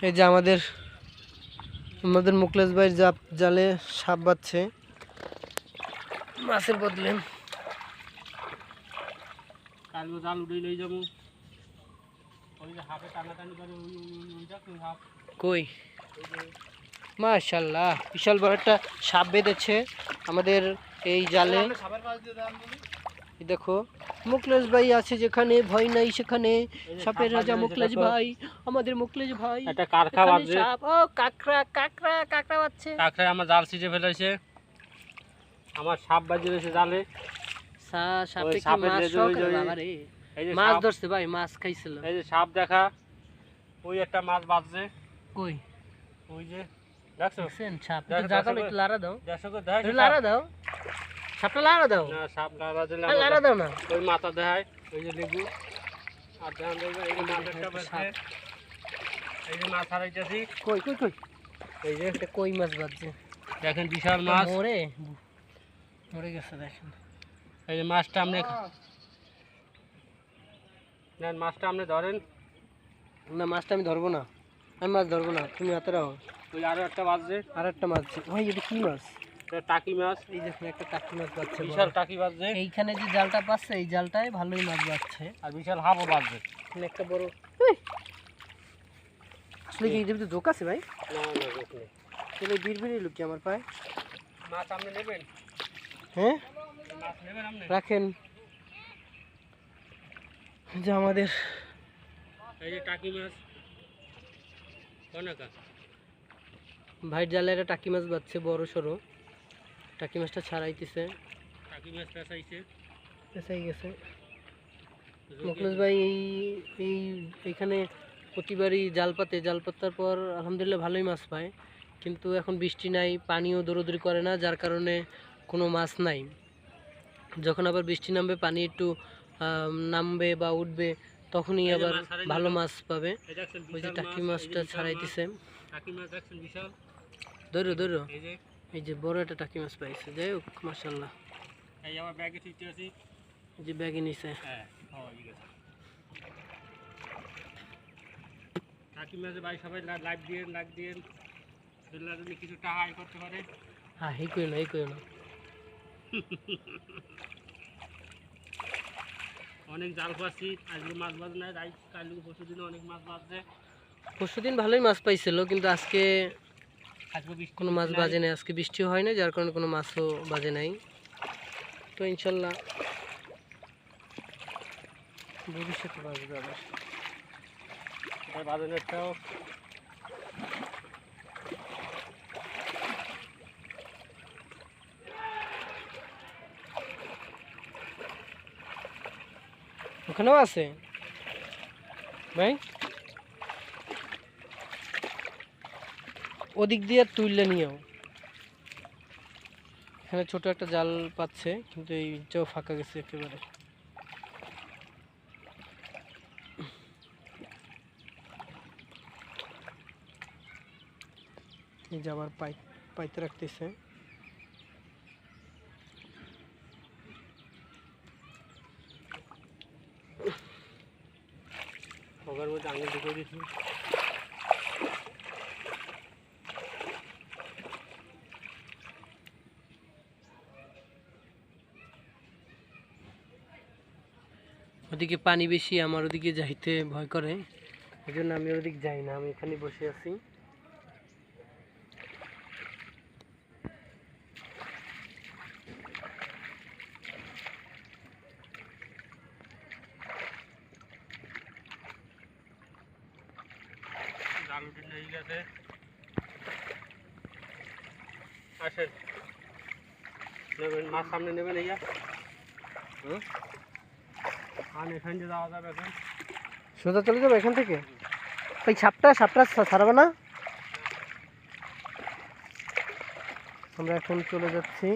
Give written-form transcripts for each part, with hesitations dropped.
এই যে আমাদের মুকলেশ ভাই জালে সাপ বাচ্ছে মাছের বদলে। কালকে জাল উঠে লই যাবো, ওই যে হাফে টানাটানি করে ওই হাফ কই মাশাআল্লাহ বিশাল বড় একটা সাপ বেঁধেছে আমাদের এই জালে। দেখো মুকলেশ ভাই আছে যেখানে ভয় নাই সেখানে, সাপের রাজা মুকলেশ ভাই, আমাদের মুকলেশ ভাই। একটা কাঁকড়া বাজছে, সাপ ও কাঁকড়া কাঁকড়া কাঁকড়া বাজছে, কাঁকড়া আমার জাল ছিঁড়ে ফেলেছে, আমার সাপ বাজিয়ে রয়েছে জালে। সাপে কি মাছ শখ বাবা রে, মাছ ধরছে ভাই, মাছ খাইছিল। এই যে সাপ দেখা, ওই একটা মাছ বাজছে। কই ওই যে দেখছো সাপ, জায়গা একটু লাড়া দাও, দেখো দেখাই লাড়া দাও, সাপটা লাড়া দাও না, সাপ লাড়া দিলে লাড়া দাও না, ওই মাথা দেখায়, ওই যে লেবু আর ধ্যান দেবে। এই যে মাছ একটা বাজছে, এই যে মাছ হারাইতেছি। কই কই কই, এই যে এটা কই মাছ বাজছে দেখেন, বিশাল মাছ মরে গেছে দেখেন। এই যে মাছটা আপনি নেন, মাছটা আপনি ধরেন। না মাছটা আমি ধরবো না, আমি মাছ ধরবো না, তুমি হাতে রাখো। ওই আরো একটা বাজছে, আর একটা মাছ ভাই, এটা কি মাছ? এটা টাকি মাছ। এই দেখুন একটা টাকি মাছ বাজছে, বিশাল টাকি বাজছে। এইখানে যে জালটা পাচ্ছে এই জালটায় ভালোই মাছ বাজছে, আর বিশাল হাফও বাজছে। এখানে একটা বড়। আসলে কি এই জোক আছে ভাই? না না, জোক নেই। তাহলে বিড়বিড়ি লুকি আমার পায়ে। মাছ আপনি নেবেন? হ্যাঁ মাছ নেবেন আপনি? রাখেন। যে আমাদের এই যে টাকি মাছ কোনকা ভাই জালে একটা টাকি মাছ বাজছে বড় সড়ো, টাকি মাছটা ছাড়াইতেছে, টাকি মাছ পেঁচাইছে, পেঁচাই গেছে। মুকলেশ ভাই এইখানে প্রতিবারই জাল পাতার পর আলহামদুলিল্লাহ ভালোই মাছ পায়, কিন্তু এখন বৃষ্টি নাই, পানিও দৌড়দৌড়ি করে না, যার কারণে কোনো মাছ নাই। যখন আবার বৃষ্টি নামবে, পানি একটু নামবে বা উঠবে, তখনই আবার ভালো মাছ পাবে। ওই যে টাকি মাছটা ছাড়াইতেছে, টাকি মাছ দেখছেন বিশাল, ধরো ধরো, এই যে বড় একটা টাকি মাছ পাইছে, যাই হোক মাশাআল্লাহ। এই আমার ব্যাগে ঠিকতে আছি, এই যে ব্যাগে নিছে। হ্যাঁ ঠিক আছে। টাকি মাছে ভাই সবাই লাইভ দিয়ে যদি কিছু টাকা আয় করতে পারে। হ্যাঁ এই কই না অনেক জাল পাচ্ছি, আজকে মাছ বাজ নাই, কালকে পরশুদিন অনেক মাছ বাজছে। পরশুদিন ভালোই মাছ পাইছিল, কিন্তু আজকে কোনো মাছ বাজে নাই, আজকে বৃষ্টিও হয় না, যার কারণে কোনো মাছও বাজে নাই। তো ইনশাল্লাহ ভবিষ্যতে বাজবে আবার। বাজারেরটাও ওখানেও আছে ভাই, ওদিক দিয়ে তুললে নিয়েও। এখানে ছোট একটা জাল পাচ্ছে, কিন্তু এইটাও ফাঁকা গেছে একেবারে। এই যে আবার পাইতে রাখতেছে। ওখানের মধ্যে আঙুল ঢুকে দিচ্ছি। ওদিকে পানি বেশি, আমার ওদিকে যাইতে ভয় করে, এই জন্য আমি ওদিক যাই না, আমি এখানে বসে আছি। জাল উঠে নিয়ে গেছে, আসেন নেবেন মাছ, সামনে নেবেন। এই এখান থেকে যাওয়া যাবে, এখন সোজা চলে যাবো এখান থেকে। ওই সাপটা ছাড়াবে না, আমরা এখন চলে যাচ্ছি।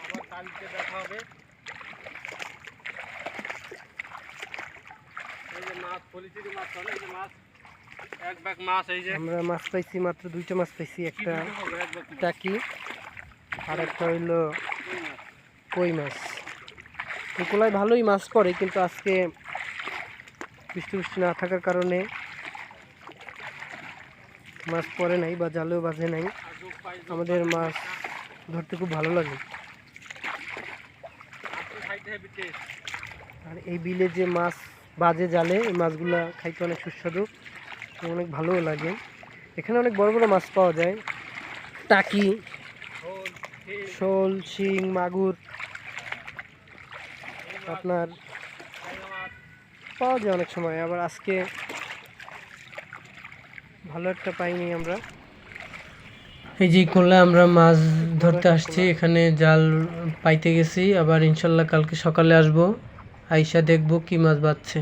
আবার কালকে দেখা হবে। এই যে মাছ, পলিথিনে মাছ ধরে, এই যে মাছ, এক ব্যাগ মাছ। এই যে আমরা মাছ পাইছি মাত্র দুইটা মাছ পাইছি, একটা টাকি আর একটা হইলো কই মাছ। এগুলাই ভালোই মাছ পড়ে, কিন্তু আজকে বৃষ্টি না থাকার কারণে মাছ পড়ে নাই বা জালেও বাজে নাই। আমাদের মাছ ধরতে খুব ভালো লাগে। আর এই বিলে যে মাছ বাজে জালে, এই মাছগুলা খাইতে অনেক সুস্বাদু, অনেক ভালোও লাগে। এখানে অনেক বড় বড় মাছ পাওয়া যায়, টাকি, শোল, শিং, মাগুর আপনার পাওয়া যায় অনেক সময়। আবার আজকে ভালো একটা পাইনি আমরা। এই যে করলে আমরা মাছ ধরতে আসছি, এখানে জাল পাইতে গেছি। আবার ইনশাল্লাহ কালকে সকালে আসবো, আইসা দেখবো কি মাছ বাজছে।